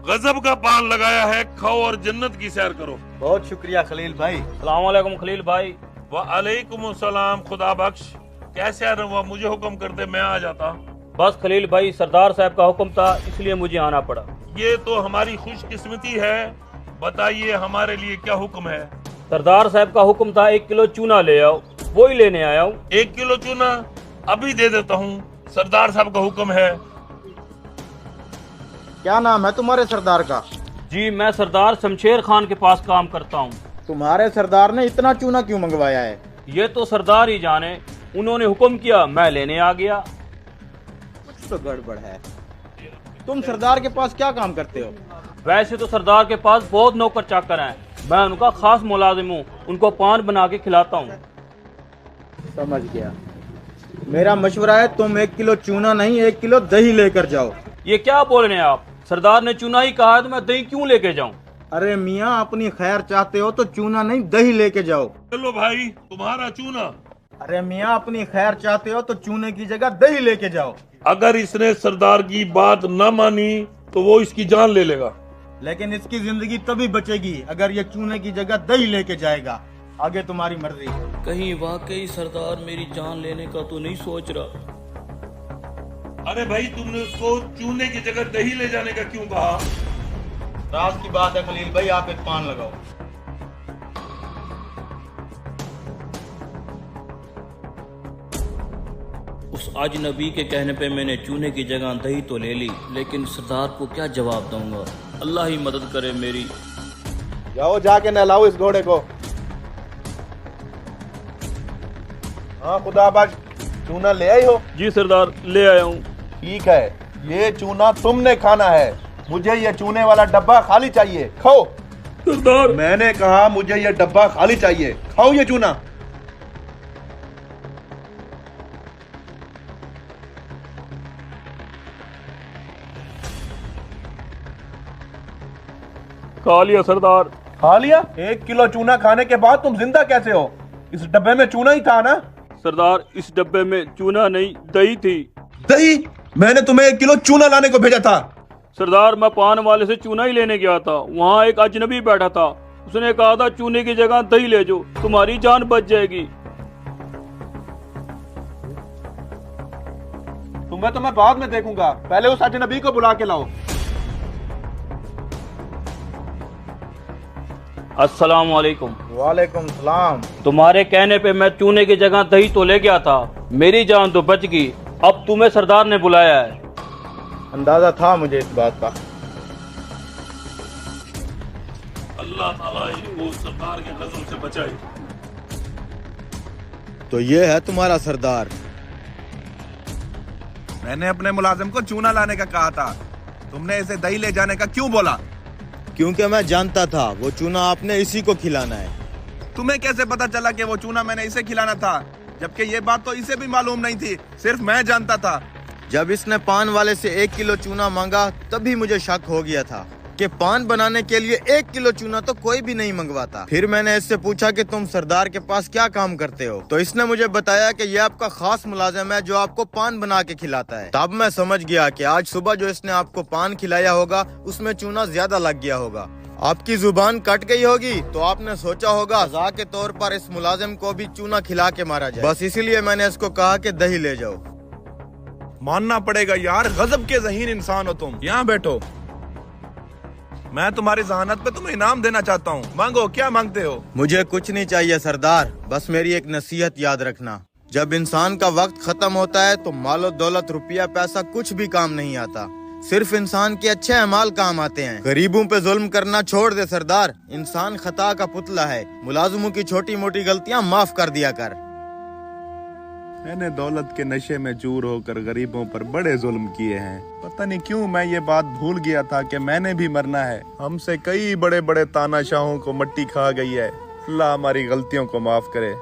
गजब का पान लगाया है, खाओ और जन्नत की सैर करो। बहुत शुक्रिया खलील भाई। अस्सलाम वालेकुम खलील भाई। वालेकुम सलाम। खुदा बख्श। कैसे आ रहा? मुझे हुक्म करते मैं आ जाता। बस खलील भाई, सरदार साहब का हुक्म था इसलिए मुझे आना पड़ा। ये तो हमारी खुशकिस्मती है। बताइए हमारे लिए क्या हुक्म है? सरदार साहब का हुक्म था 1 किलो चूना ले आओ, वो ही लेने आया हूँ। 1 किलो चूना अभी दे देता हूँ। सरदार साहब का हुक्म है। क्या नाम है तुम्हारे सरदार का? जी, मैं सरदार शमशेर खान के पास काम करता हूँ। तुम्हारे सरदार ने इतना चूना क्यों मंगवाया है? ये तो सरदार ही जाने, उन्होंने हुक्म किया, मैं लेने आ गया। कुछ तो गड़बड़ है। तुम सरदार के पास क्या काम करते हो? वैसे तो सरदार के पास बहुत नौकर चाकर हैं, मैं उनका खास मुलाजिम हूँ, उनको पान बना के खिलाता हूँ। समझ गया। मेरा मशवरा है तुम 1 किलो चूना नहीं 1 किलो दही लेकर जाओ। ये क्या बोल रहे हैं आप? सरदार ने चूना ही कहा है तो मैं दही क्यों लेके जाऊं? अरे मियाँ, अपनी खैर चाहते हो तो चूना नहीं दही लेके जाओ। चलो भाई, तुम्हारा चूना। अरे मियाँ, अपनी खैर चाहते हो तो चूने की जगह दही लेके जाओ। अगर इसने सरदार की बात न मानी तो वो इसकी जान ले लेगा। लेकिन इसकी जिंदगी तभी बचेगी अगर ये चूने की जगह दही लेके जाएगा। आगे तुम्हारी मर्जी। कहीं वाकई सरदार मेरी जान लेने का तो नहीं सोच रहा? अरे भाई, तुमने उसको चूने की जगह दही ले जाने का क्यों कहा? राज की बात है खलील भाई, आप एक पान लगाओ। उस अजनबी के कहने पे मैंने चूने की जगह दही तो ले ली, लेकिन सरदार को क्या जवाब दूंगा? अल्लाह ही मदद करे मेरी। जाओ जाके नहलाओ इस घोड़े को। हाँ खुदाबाज, चूना ले आई हो? जी सरदार, ले आया हूँ। ठीक है, ये चूना तुमने खाना है। मुझे ये चूने वाला डब्बा खाली चाहिए। खाओ। सरदार, मैंने कहा मुझे ये डब्बा खाली चाहिए। खाओ ये चूना। खा लिया सरदार। खा लिया? 1 किलो चूना खाने के बाद तुम जिंदा कैसे हो? इस डब्बे में चूना ही था ना? सरदार, इस डब्बे में चूना नहीं दही थी। दही? मैंने तुम्हें 1 किलो चूना लाने को भेजा था। सरदार, मैं पान वाले से चूना ही लेने गया था, वहाँ एक अजनबी बैठा था, उसने कहा था चूने की जगह दही ले जाओ, तुम्हारी जान बच जाएगी। तुम्हें तो मैं बाद में देखूंगा, पहले उस अजनबी को बुला के लाओ। अस्सलाम वालेकुम। वालेकुम सलाम। तुम्हारे कहने पे मैं चूने की जगह दही तो ले गया था, मेरी जान तो बच गई। अब तुम्हें सरदार ने बुलाया है। अंदाजा था मुझे इस बात का। अल्लाह ताला इनको सरदार के गजब से बचाए। तो ये है तुम्हारा सरदार। मैंने अपने मुलाजिम को चूना लाने का कहा था, तुमने इसे दही ले जाने का क्यों बोला? क्योंकि मैं जानता था वो चूना आपने इसी को खिलाना है। तुम्हें कैसे पता चला कि वो चूना मैंने इसे खिलाना था, जबकि ये बात तो इसे भी मालूम नहीं थी, सिर्फ मैं जानता था। जब इसने पान वाले से 1 किलो चूना मांगा तभी मुझे शक हो गया था कि पान बनाने के लिए 1 किलो चूना तो कोई भी नहीं मंगवाता। फिर मैंने इससे पूछा कि तुम सरदार के पास क्या काम करते हो, तो इसने मुझे बताया कि ये आपका खास मुलाजिम है जो आपको पान बना के खिलाता है। तब मैं समझ गया कि आज सुबह जो इसने आपको पान खिलाया होगा उसमें चूना ज्यादा लग गया होगा। आपकी जुबान कट गई होगी तो आपने सोचा होगा सजा के तौर पर इस मुलाजिम को भी चूना खिला के मारा जाए। बस इसीलिए मैंने इसको कहा कि दही ले जाओ। मानना पड़ेगा यार, गजब के ज़हीन इंसान हो तुम। यहाँ बैठो, मैं तुम्हारी जहानत पे तुम्हें इनाम देना चाहता हूँ। मांगो, क्या मांगते हो? मुझे कुछ नहीं चाहिए सरदार, बस मेरी एक नसीहत याद रखना। जब इंसान का वक्त खत्म होता है तो मालो दौलत रुपया पैसा कुछ भी काम नहीं आता, सिर्फ इंसान के अच्छे अमाल काम आते हैं। गरीबों पे जुल्म करना छोड़ दे सरदार, इंसान खता का पुतला है। मुलाजिमों की छोटी मोटी गलतियां माफ कर दिया कर। मैंने दौलत के नशे में चूर होकर गरीबों पर बड़े जुल्म किए हैं। पता नहीं क्यों मैं ये बात भूल गया था कि मैंने भी मरना है। हमसे कई बड़े बड़े तानाशाहों को मट्टी खा गई है। अल्लाह हमारी गलतियों को माफ करे।